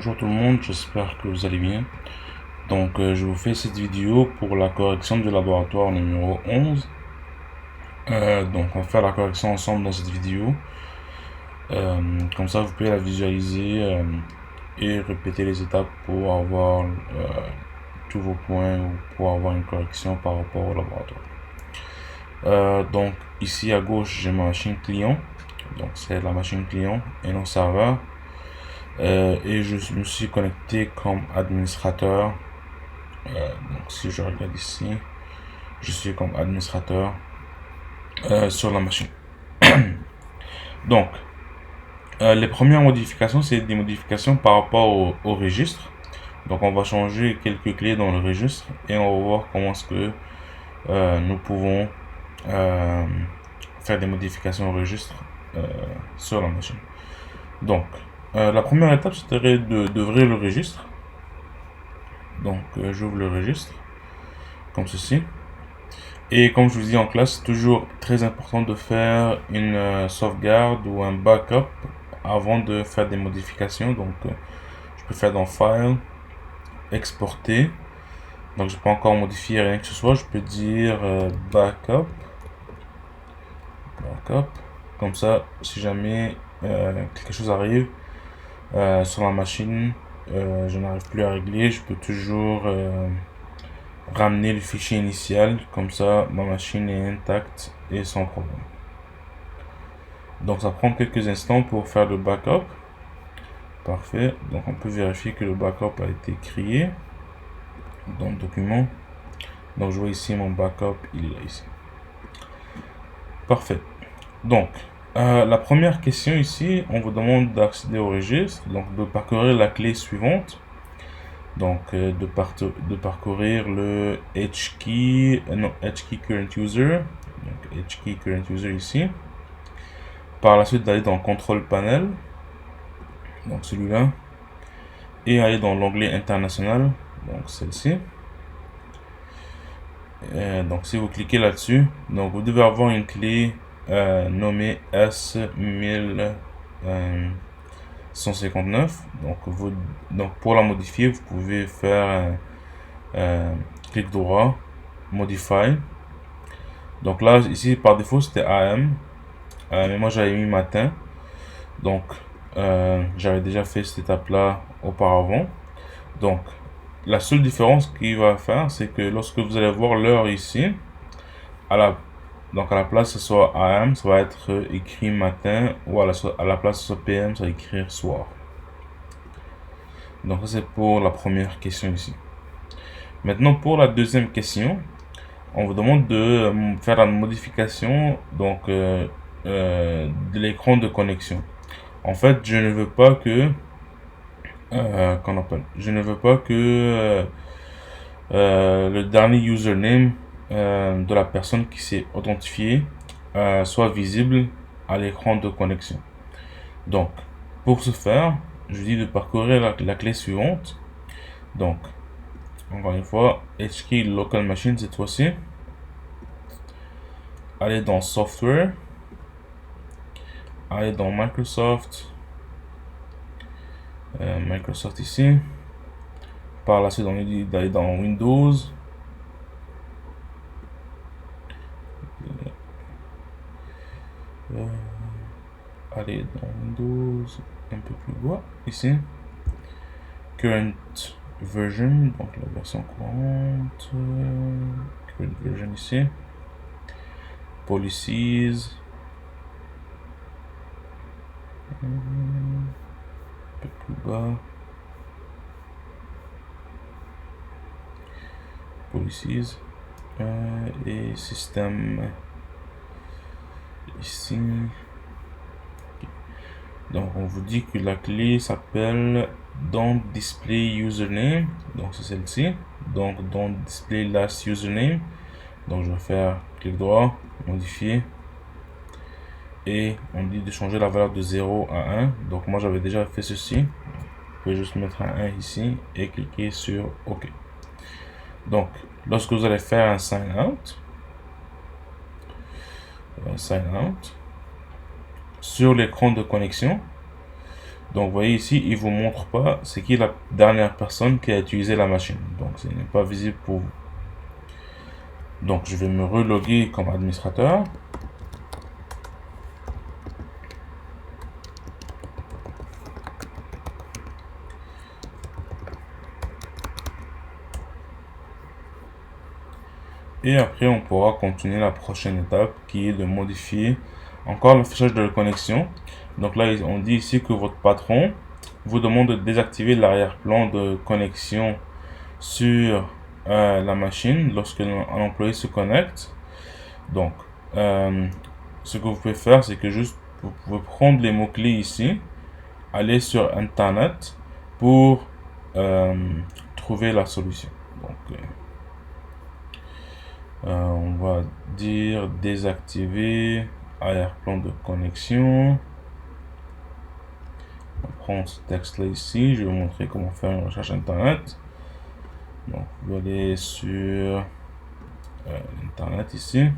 Bonjour tout le monde, j'espère que vous allez bien. Je vous fais cette vidéo pour la correction du laboratoire numéro 11. On va faire la correction ensemble dans cette vidéo. Comme ça, vous pouvez la visualiser et répéter les étapes pour avoir tous vos points ou pour avoir une correction par rapport au laboratoire. Ici à gauche, j'ai ma machine client. Donc, c'est la machine client et non serveur. Et je me suis connecté comme administrateur. Si je regarde ici, je suis comme administrateur sur la machine. Les premières modifications, c'est des modifications par rapport au registre. Donc, on va changer quelques clés dans le registre et on va voir comment est-ce que nous pouvons faire des modifications au registre sur la machine. La première étape serait d'ouvrir le registre. J'ouvre le registre comme ceci. Et comme je vous dis en classe, c'est toujours très important de faire une sauvegarde ou un backup avant de faire des modifications. Je peux faire dans File, Exporter. Donc, je peux encore modifier rien que ce soit. Je peux dire backup. Comme ça, si jamais quelque chose arrive sur la machine, je n'arrive plus à régler, je peux toujours ramener le fichier initial, comme ça ma machine est intacte et sans problème. Donc ça prend quelques instants pour faire le backup. Parfait, donc on peut vérifier que le backup a été créé dans le document. Donc je vois ici mon backup, il est là ici. Parfait. La première question ici, on vous demande d'accéder au registre, donc de parcourir la clé suivante. De parcourir le HKey current user, donc HKey current user ici. Par la suite d'aller dans control panel, donc celui-là, et aller dans l'onglet international, donc celle-ci. Donc si vous cliquez là-dessus, donc vous devez avoir une clé nommée S1159. Donc pour la modifier, vous pouvez faire clic droit, modify. Donc là ici par défaut c'était AM, mais moi j'avais mis matin. Donc j'avais déjà fait cette étape là auparavant. Donc la seule différence qu'il va faire, c'est que lorsque vous allez voir l'heure ici, à la place ce soit AM, ça va être écrit matin, ou à la place ce soit PM, ça va écrire soir. Donc ça c'est pour la première question ici. Maintenant pour la deuxième question, on vous demande de faire la modification de l'écran de connexion. En fait, je ne veux pas que le dernier username de la personne qui s'est authentifiée soit visible à l'écran de connexion. Donc, pour ce faire, je dis de parcourir la clé suivante. Donc, encore une fois, HKey local machine cette fois-ci. Allez dans software. Allez dans Microsoft. Microsoft ici. Par la suite, on dit d'aller dans Windows. Allez dans Windows, un peu plus bas, ici. Current version, donc la version courante. Current version ici. Policies. Un peu plus bas. Policies. Et système ici. Donc on vous dit que la clé s'appelle don't display username, donc c'est celle-ci. Donc don't display last username. Donc je vais faire clic droit, modifier, et on dit de changer la valeur de 0 à 1. Donc moi j'avais déjà fait ceci. Vous pouvez juste mettre un 1 ici et cliquer sur OK. Donc lorsque vous allez faire un sign out, sur l'écran de connexion, Donc vous voyez ici, il vous montre pas c'est qui la dernière personne qui a utilisé la machine. Donc ce n'est pas visible pour vous. Donc je vais me reloguer comme administrateur. Et après, on pourra continuer la prochaine étape qui est de modifier encore l'affichage de la connexion. Donc là, on dit ici que votre patron vous demande de désactiver l'arrière-plan de connexion sur la machine lorsque un employé se connecte. Donc, ce que vous pouvez faire, c'est que juste vous pouvez prendre les mots-clés ici, aller sur Internet pour trouver la solution. Donc, on va dire désactiver arrière-plan de connexion. On prend ce texte là ici, je vais vous montrer comment faire une recherche internet. Donc vous allez sur internet ici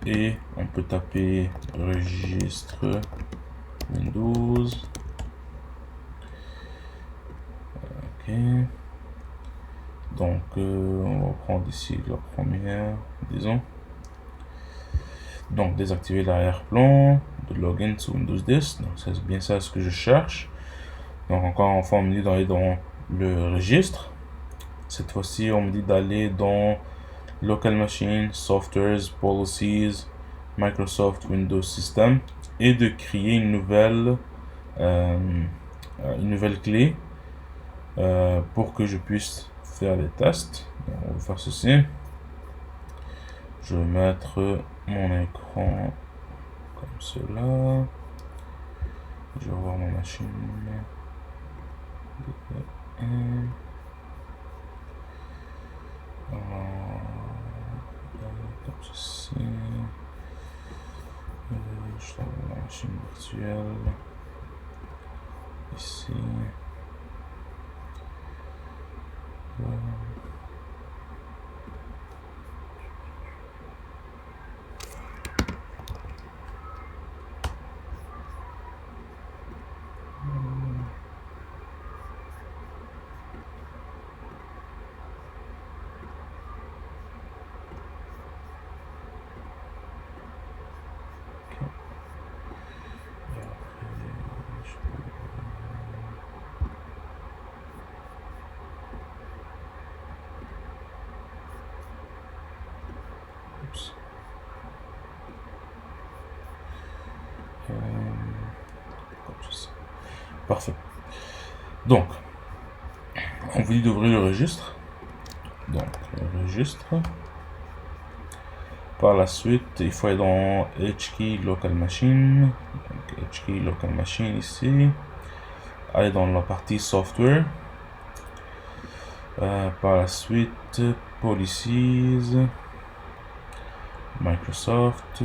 et on peut taper registre Windows. Ok. Donc on va prendre ici la première, disons. Donc désactiver l'arrière-plan de login sur Windows 10. Donc c'est bien ça ce que je cherche. Donc encore une fois on me dit d'aller dans le registre. Cette fois-ci on me dit d'aller dans Local Machine, Softwares, Policies, Microsoft Windows System et de créer une nouvelle clé pour que je puisse faire des tests. Donc, on va faire ceci. Je vais mettre mon écran comme cela. Je vais voir ma machine. Comme ceci. Je vais voir la machine virtuelle. Ici. Parfait. Donc, on vous dit d'ouvrir le registre. Donc, le registre. Par la suite, il faut aller dans HKey Local Machine. Donc, HKey Local Machine ici. Aller dans la partie Software. Par la suite, Policies. Microsoft.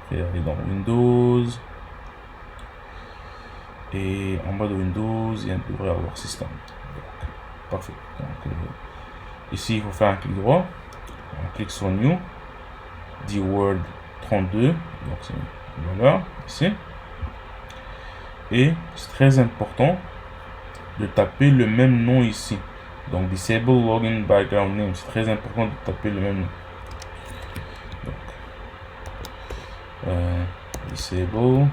Après, aller dans Windows. Et en bas de Windows, il devrait avoir System. Donc, parfait. Donc, ici, il faut faire un clic droit. On clique sur New. DWord 32. Donc, c'est une valeur ici. Et c'est très important de taper le même nom ici. Donc, Disable Login Background Name. C'est très important de taper le même nom. Donc, Disable.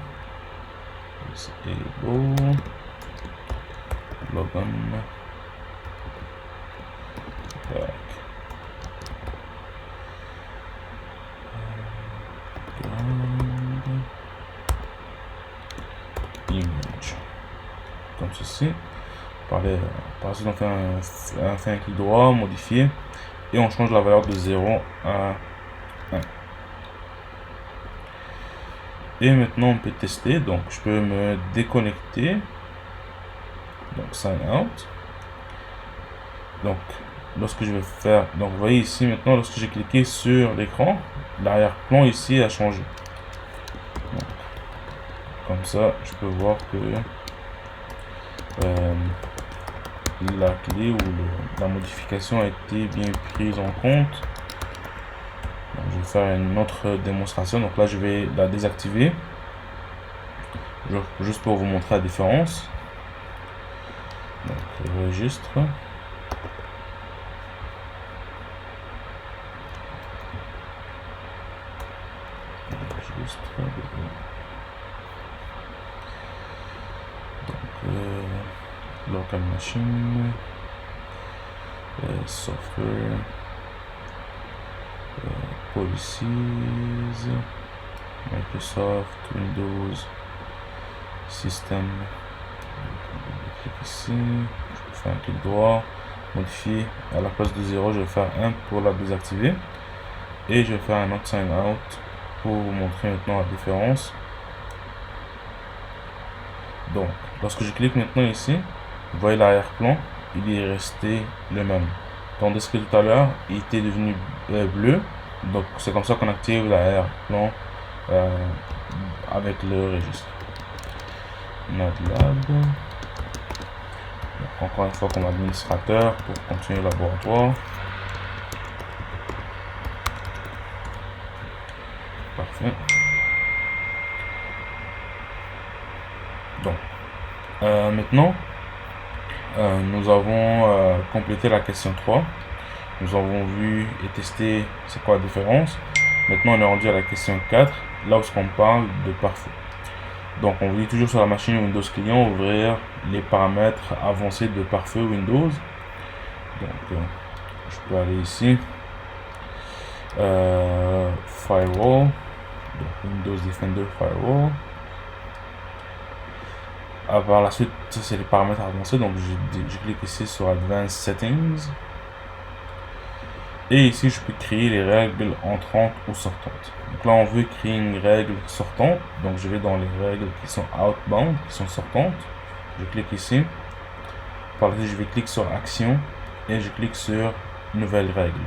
Login back image comme ceci. Par la suite on fait un clic droit, modifier et on change la valeur de 0 à 1. Et maintenant on peut tester, donc je peux me déconnecter, donc sign out. Donc lorsque je vais faire, donc vous voyez ici maintenant lorsque j'ai cliqué sur l'écran, l'arrière-plan ici a changé. Donc, comme ça je peux voir que la clé ou la modification a été bien prise en compte. Donc, je vais faire une autre démonstration. Donc là je vais la désactiver. juste pour vous montrer la différence. Donc, registre. Donc, local machine, software, policies, Microsoft, Windows, système. Clique ici, je vais faire un clic droit, modifier. À la place de 0, je vais faire 1 pour la désactiver. Et je vais faire un autre sign out pour vous montrer maintenant la différence. Donc, lorsque je clique maintenant ici, vous voyez l'arrière-plan, il est resté le même. Tandis que tout à l'heure, il était devenu bleu. Donc, c'est comme ça qu'on active l'arrière-plan avec le registre. MATLAB. Donc, encore une fois comme administrateur pour continuer le laboratoire. Parfait. Donc, maintenant, nous avons complété la question 3. Nous avons vu et testé c'est quoi la différence. Maintenant, on est rendu à la question 4, là où on parle de pare-feu. Donc, on vous dit toujours sur la machine Windows client, ouvrir les paramètres avancés de pare-feu Windows. Donc, je peux aller ici. Firewall. Donc, Windows Defender Firewall. Par la suite, ça c'est les paramètres avancés. Donc, je clique ici sur Advanced Settings. Et ici, je peux créer les règles entrantes ou sortantes. Donc là, on veut créer une règle sortante. Donc, je vais dans les règles qui sont outbound, qui sont sortantes. Je clique ici. Par la suite, je vais cliquer sur Action. Et je clique sur Nouvelle règle.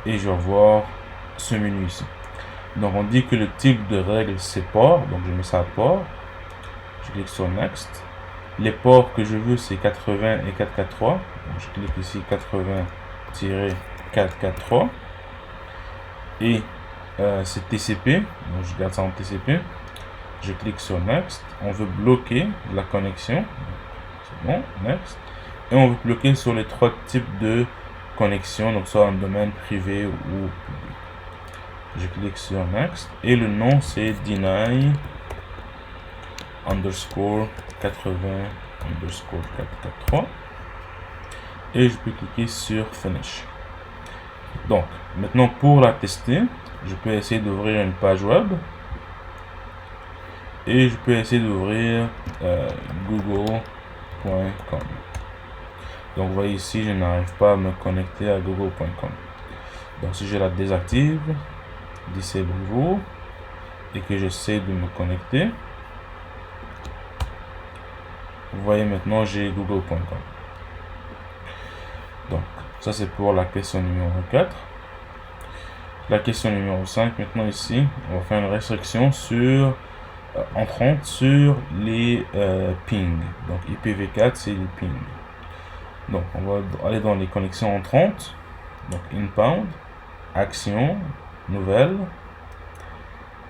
Et je vais voir ce menu ici. Donc, on dit que le type de règle, c'est port. Donc, je mets ça à port. Je clique sur Next. Les ports que je veux, c'est 80 et 443. Donc, je clique ici 80-443. Et c'est TCP. Donc, je garde ça en TCP. Je clique sur Next. On veut bloquer la connexion. C'est bon, Next. Et on veut bloquer sur les 3 types de connexion. Donc, soit un domaine privé ou public. Je clique sur Next. Et le nom, c'est deny _80 _443. Et je peux cliquer sur Finish. Donc, maintenant pour la tester, je peux essayer d'ouvrir une page web. Et je peux essayer d'ouvrir google.com. Donc, vous voyez ici, je n'arrive pas à me connecter à google.com. Donc, si je la désactive, disable rule, et que j'essaie de me connecter, vous voyez maintenant, j'ai google.com. Donc, ça c'est pour la question numéro 4. La question numéro 5, maintenant ici, on va faire une restriction sur entrante sur les pings. Donc IPv4, c'est les pings. Donc, on va aller dans les connexions entrantes. Donc, inbound, action, nouvelle.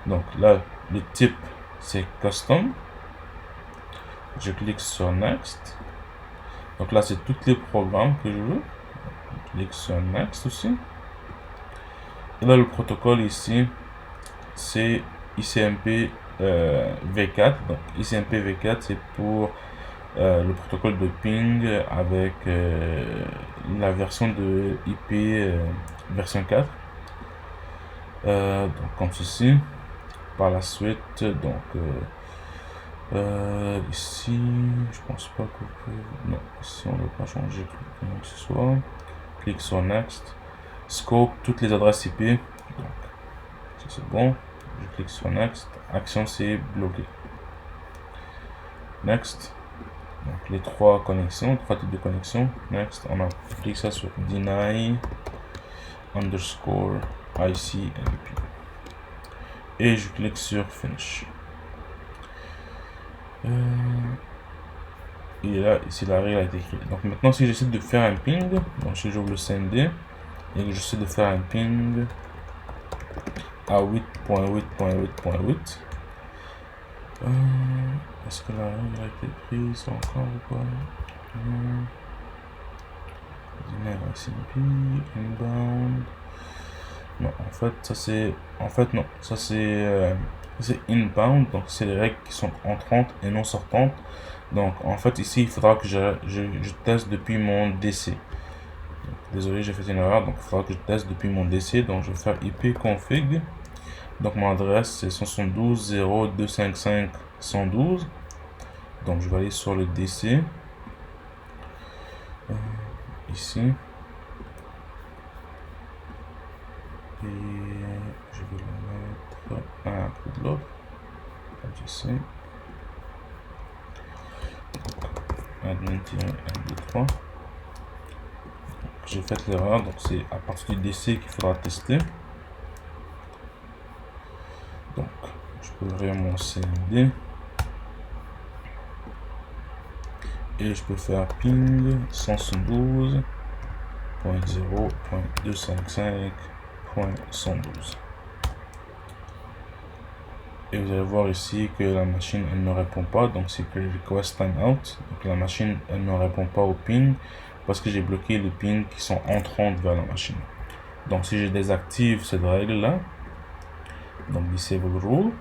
Donc là, le type, c'est custom. Je clique sur Next. Donc là, c'est tous les programmes que je veux. Je clique sur Next aussi. Et là, le protocole ici, c'est ICMP V4. Donc ICMP V4, c'est pour le protocole de ping avec la version de IP version 4. Donc comme ceci. Par la suite, donc ici, je pense pas qu'on peut. Non, ici on ne veut pas changer comment que ce soit. Clique sur Next. Scope, toutes les adresses IP. Donc, ça c'est bon. Je clique sur Next. Action, c'est bloqué. Next. Donc les 3 connexions, 3 types de connexions. Next, on applique ça sur deny _ICMP. Et je clique sur Finish. Et là, ici la règle a été écrite. Donc maintenant, si j'essaie de faire un ping, donc si j'ouvre le CMD et que j'essaie de faire un ping à 8.8.8.8, Est-ce que la règle a été prise encore ou pas? SMP, inbound. Non, en fait, ça c'est. En fait, non, ça c'est inbound, donc c'est les règles qui sont entrantes et non sortantes. Donc, en fait, ici, il faudra que je teste depuis mon DC. Désolé, j'ai fait une erreur, donc il faudra que je teste depuis mon DC. Donc, je vais faire ipconfig. Donc, mon adresse c'est 172.0.255.112. Donc, je vais aller sur le DC. Ici. Et je vais le mettre à un côté de l'autre. DC. Admin-123. J'ai fait l'erreur, donc c'est à partir du DC qu'il faudra tester. Donc, je peux ouvrir mon CMD et je peux faire ping 172.0.255.112. Et vous allez voir ici que la machine elle ne répond pas, donc c'est que request timeout. Donc la machine elle ne répond pas au ping parce que j'ai bloqué les pings qui sont entrantes vers la machine. Donc si je désactive cette règle là, donc disable rule,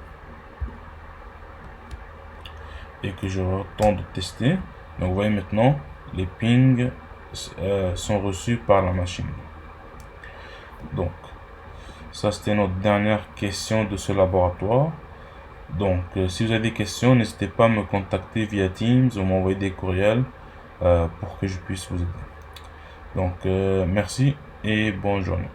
et que je retourne de tester, donc vous voyez maintenant les pings sont reçus par la machine. Donc ça c'était notre dernière question de ce laboratoire. Donc si vous avez des questions, n'hésitez pas à me contacter via Teams ou m'envoyer des courriels pour que je puisse vous aider. Donc merci et bonne journée.